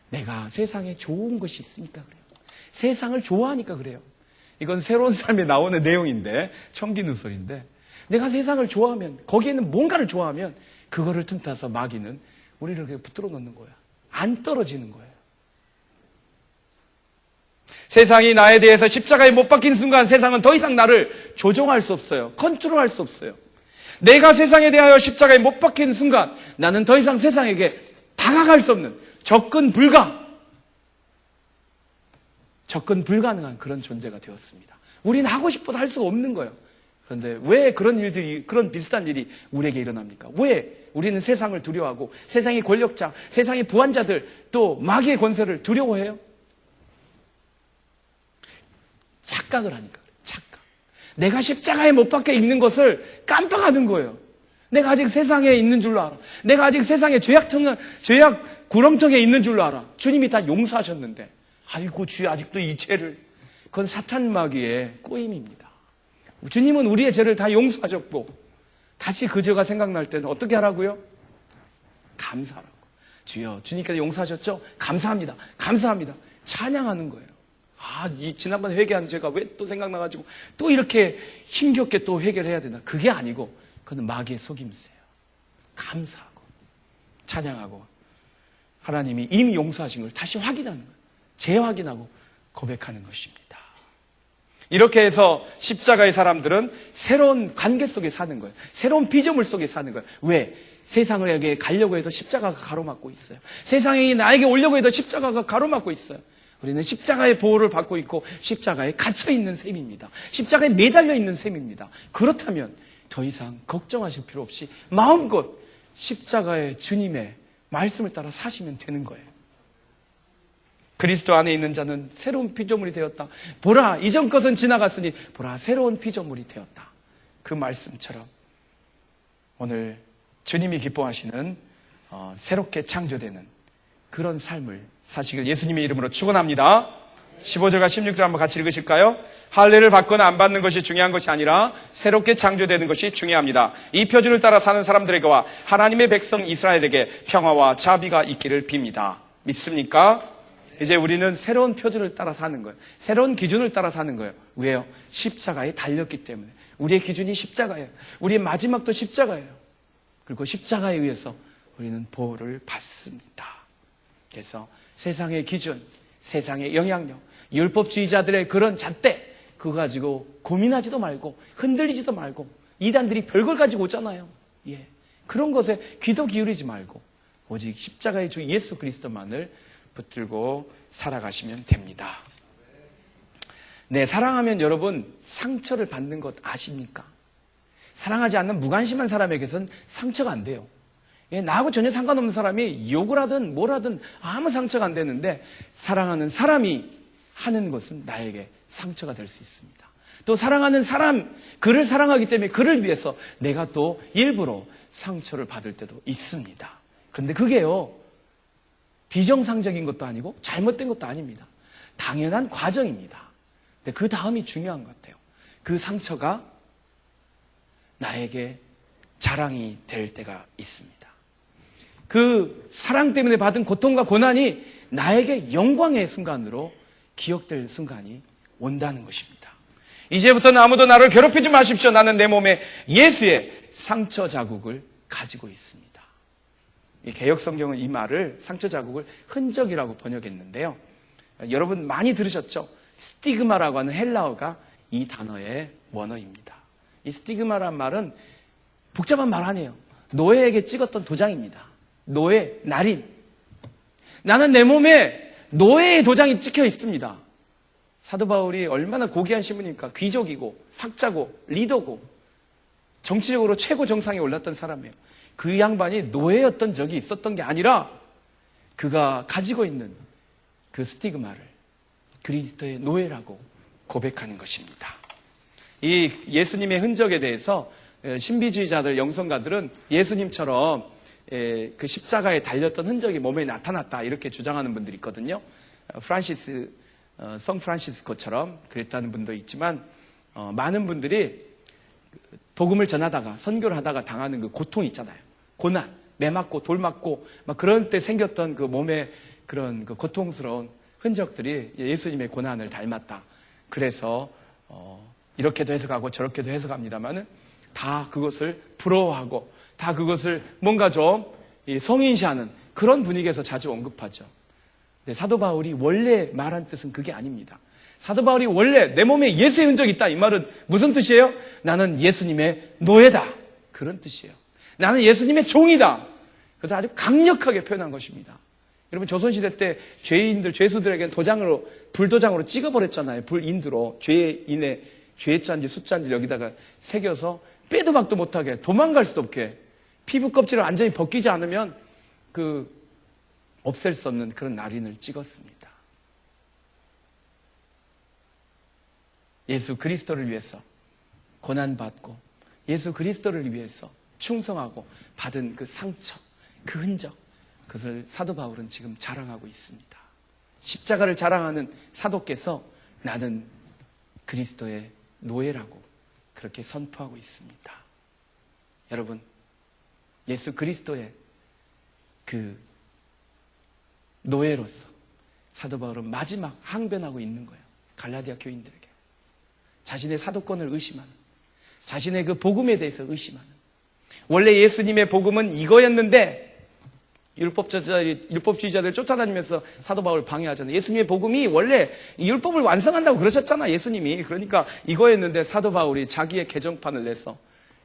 내가 세상에 좋은 것이 있으니까 그래요. 세상을 좋아하니까 그래요. 이건 새로운 삶에 나오는 내용인데 청기누설인데 내가 세상을 좋아하면 거기에는 뭔가를 좋아하면 그거를 틈타서 마귀는 우리를 그냥 붙들어 놓는 거야. 안 떨어지는 거예요. 세상이 나에 대해서 십자가에 못 박힌 순간 세상은 더 이상 나를 조종할 수 없어요. 컨트롤할 수 없어요. 내가 세상에 대하여 십자가에 못 박힌 순간 나는 더 이상 세상에게 다가갈 수 없는 접근 불가능한 그런 존재가 되었습니다. 우리는 하고 싶어도 할 수가 없는 거예요. 그런데 왜 그런 비슷한 일이 우리에게 일어납니까? 왜 우리는 세상을 두려워하고 세상의 권력자, 세상의 부한자들, 또 마귀의 권세를 두려워해요? 착각을 하니까. 착각. 내가 십자가에 못 박혀 있는 것을 깜빡하는 거예요. 내가 아직 세상에 있는 줄로 알아. 내가 아직 세상의 죄악 구렁텅이에 있는 줄로 알아. 주님이 다 용서하셨는데, 아이고 주여 아직도 이 죄를. 그건 사탄 마귀의 꼬임입니다. 주님은 우리의 죄를 다 용서하셨고 다시 그 죄가 생각날 때는 어떻게 하라고요? 감사하라고. 주여 주님께서 용서하셨죠? 감사합니다. 감사합니다. 찬양하는 거예요. 지난번 회개한 죄가 왜 또 생각나가지고 또 이렇게 힘겹게 또 회개를 해야 되나? 그게 아니고 그건 마귀의 속임수예요. 감사하고 찬양하고 하나님이 이미 용서하신 걸 다시 확인하는 거예요. 재확인하고 고백하는 것입니다. 이렇게 해서 십자가의 사람들은 새로운 관계 속에 사는 거예요. 새로운 피조물 속에 사는 거예요. 왜? 세상에게 가려고 해도 십자가가 가로막고 있어요. 세상에 나에게 오려고 해도 십자가가 가로막고 있어요. 우리는 십자가의 보호를 받고 있고 십자가에 갇혀 있는 셈입니다. 십자가에 매달려 있는 셈입니다. 그렇다면 더 이상 걱정하실 필요 없이 마음껏 십자가의 주님의 말씀을 따라 사시면 되는 거예요. 그리스도 안에 있는 자는 새로운 피조물이 되었다. 보라, 이전 것은 지나갔으니 보라, 새로운 피조물이 되었다. 그 말씀처럼 오늘 주님이 기뻐하시는 새롭게 창조되는 그런 삶을 사시길 예수님의 이름으로 축원합니다. 15절과 16절 한번 같이 읽으실까요? 할례를 받거나 안 받는 것이 중요한 것이 아니라 새롭게 창조되는 것이 중요합니다. 이 표준을 따라 사는 사람들에게와 하나님의 백성 이스라엘에게 평화와 자비가 있기를 빕니다. 믿습니까? 이제 우리는 새로운 표준을 따라 사는 거예요. 새로운 기준을 따라 사는 거예요. 왜요? 십자가에 달렸기 때문에. 우리의 기준이 십자가예요. 우리의 마지막도 십자가예요. 그리고 십자가에 의해서 우리는 보호를 받습니다. 그래서 세상의 기준, 세상의 영향력, 율법주의자들의 그런 잣대, 그거 가지고 고민하지도 말고 흔들리지도 말고 이단들이 별걸 가지고 오잖아요. 예, 그런 것에 귀도 기울이지 말고 오직 십자가의 주 예수 그리스도만을 붙들고 살아가시면 됩니다. 네, 사랑하면 여러분 상처를 받는 것 아십니까? 사랑하지 않는 무관심한 사람에게선 상처가 안 돼요. 예, 나하고 전혀 상관없는 사람이 욕을 하든 뭘 하든 아무 상처가 안 되는데 사랑하는 사람이 하는 것은 나에게 상처가 될 수 있습니다. 또 사랑하는 사람, 그를 사랑하기 때문에 그를 위해서 내가 또 일부러 상처를 받을 때도 있습니다. 그런데 그게요, 비정상적인 것도 아니고 잘못된 것도 아닙니다. 당연한 과정입니다. 근데 그 다음이 중요한 것 같아요. 그 상처가 나에게 자랑이 될 때가 있습니다. 그 사랑 때문에 받은 고통과 고난이 나에게 영광의 순간으로 기억될 순간이 온다는 것입니다. 이제부터는 아무도 나를 괴롭히지 마십시오. 나는 내 몸에 예수의 상처 자국을 가지고 있습니다. 이 개역성경은 이 말을, 상처 자국을 흔적이라고 번역했는데요. 여러분 많이 들으셨죠? 스티그마라고 하는 헬라어가 이 단어의 원어입니다. 이 스티그마란 말은 복잡한 말 아니에요. 노예에게 찍었던 도장입니다. 노예, 날인. 나는 내 몸에 노예의 도장이 찍혀 있습니다. 사도 바울이 얼마나 고귀한 신분입니까? 귀족이고 학자고 리더고 정치적으로 최고 정상에 올랐던 사람이에요. 그 양반이 노예였던 적이 있었던 게 아니라 그가 가지고 있는 그 스티그마를 그리스도의 노예라고 고백하는 것입니다. 이 예수님의 흔적에 대해서 신비주의자들, 영성가들은 예수님처럼 그 십자가에 달렸던 흔적이 몸에 나타났다 이렇게 주장하는 분들이 있거든요. 성 프란시스코처럼 그랬다는 분도 있지만 많은 분들이 복음을 전하다가 선교를 하다가 당하는 그 고통 있잖아요. 고난, 매 맞고 돌 맞고 막 그런 때 생겼던 그 몸의 그런 그 고통스러운 흔적들이 예수님의 고난을 닮았다. 그래서 이렇게도 해석하고 저렇게도 해석합니다만은 다 그것을 부러워하고 다 그것을 뭔가 좀 성인시하는 그런 분위기에서 자주 언급하죠. 근데 사도 바울이 원래 말한 뜻은 그게 아닙니다. 사도 바울이 원래 내 몸에 예수의 흔적이 있다 이 말은 무슨 뜻이에요? 나는 예수님의 노예다. 그런 뜻이에요. 나는 예수님의 종이다. 그래서 아주 강력하게 표현한 것입니다. 여러분 조선시대 때 죄인들, 죄수들에게 불도장으로 찍어버렸잖아요. 불인두로 죄인의 죄자인지 숫자인지 여기다가 새겨서 빼도 박도 못하게 도망갈 수도 없게 피부 껍질을 완전히 벗기지 않으면 없앨 수 없는 그런 날인을 찍었습니다. 예수 그리스도를 위해서 고난받고 예수 그리스도를 위해서 충성하고 받은 그 상처, 그 흔적, 그것을 사도 바울은 지금 자랑하고 있습니다. 십자가를 자랑하는 사도께서 나는 그리스도의 노예라고 그렇게 선포하고 있습니다. 여러분, 예수 그리스도의 그 노예로서 사도 바울은 마지막 항변하고 있는 거예요. 갈라디아 교인들에게. 자신의 사도권을 의심하는, 자신의 그 복음에 대해서 의심하는. 원래 예수님의 복음은 이거였는데 율법주의자들 쫓아다니면서 사도 바울 방해하잖아요. 예수님의 복음이 원래 율법을 완성한다고 그러셨잖아, 예수님이. 그러니까 이거였는데 사도 바울이 자기의 개정판을 내서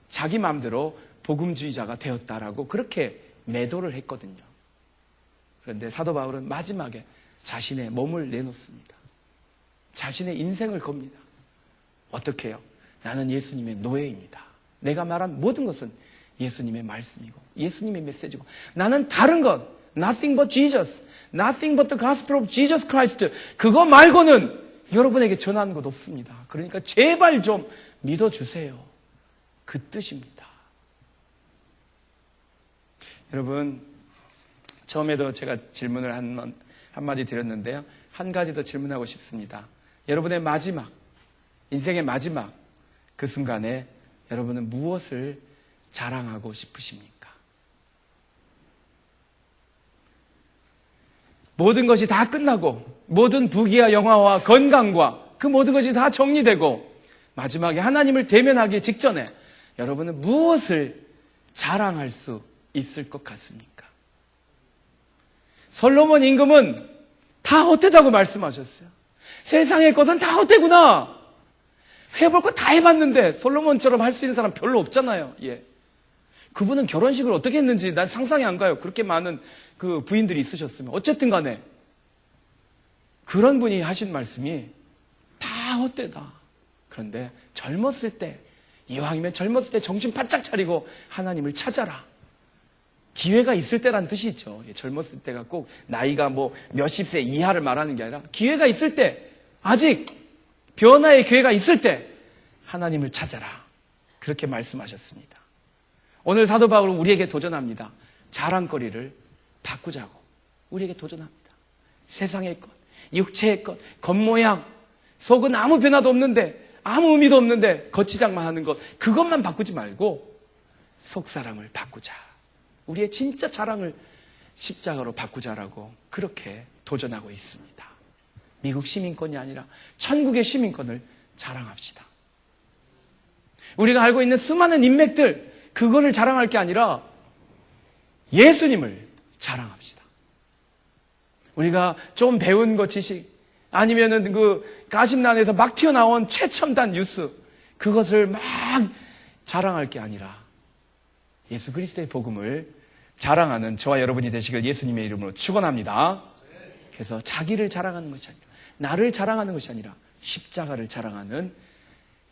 자기 마음대로 복음주의자가 되었다라고 그렇게 매도를 했거든요. 그런데 사도 바울은 마지막에 자신의 몸을 내놓습니다. 자신의 인생을 겁니다. 어떻게 해요? 나는 예수님의 노예입니다. 내가 말한 모든 것은 예수님의 말씀이고 예수님의 메시지고 나는 다른 것, nothing but Jesus, nothing but the gospel of Jesus Christ, 그거 말고는 여러분에게 전하는 것 없습니다. 그러니까 제발 좀 믿어주세요. 그 뜻입니다. 여러분, 처음에도 제가 질문을 한마디 드렸는데요. 한 가지 더 질문하고 싶습니다. 여러분의 마지막, 인생의 마지막 그 순간에 여러분은 무엇을 자랑하고 싶으십니까? 모든 것이 다 끝나고 모든 부귀와 영화와 건강과 그 모든 것이 다 정리되고 마지막에 하나님을 대면하기 직전에 여러분은 무엇을 자랑할 수 있을 것 같습니까? 솔로몬 임금은 다 헛되다고 말씀하셨어요. 세상의 것은 다 헛되구나. 해볼 거 다 해봤는데 솔로몬처럼 할 수 있는 사람 별로 없잖아요. 예. 그분은 결혼식을 어떻게 했는지 난 상상이 안 가요. 그렇게 많은 그 부인들이 있으셨으면. 어쨌든 간에 그런 분이 하신 말씀이 다 헛되다. 그런데 젊었을 때, 이왕이면 젊었을 때 정신 바짝 차리고 하나님을 찾아라. 기회가 있을 때라는 뜻이 있죠. 젊었을 때가 꼭 나이가 뭐 몇십 세 이하를 말하는 게 아니라 기회가 있을 때, 아직 변화의 기회가 있을 때 하나님을 찾아라. 그렇게 말씀하셨습니다. 오늘 사도 바울은 우리에게 도전합니다. 자랑거리를 바꾸자고 우리에게 도전합니다. 세상의 것, 육체의 것, 겉모양, 속은 아무 변화도 없는데 아무 의미도 없는데 겉치장만 하는 것, 그것만 바꾸지 말고 속사람을 바꾸자. 우리의 진짜 자랑을 십자가로 바꾸자라고 그렇게 도전하고 있습니다. 미국 시민권이 아니라 천국의 시민권을 자랑합시다. 우리가 알고 있는 수많은 인맥들, 그거를 자랑할 게 아니라 예수님을 자랑합시다. 우리가 좀 배운 거 지식, 아니면은 그 가심란에서 막 튀어나온 최첨단 뉴스, 그것을 막 자랑할 게 아니라 예수 그리스도의 복음을 자랑하는 저와 여러분이 되시길 예수님의 이름으로 축원합니다. 그래서 자기를 자랑하는 것이 아니라, 나를 자랑하는 것이 아니라 십자가를 자랑하는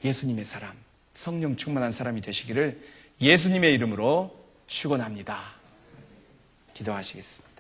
예수님의 사람, 성령 충만한 사람이 되시기를 예수님의 이름으로 축원합니다. 기도하시겠습니다.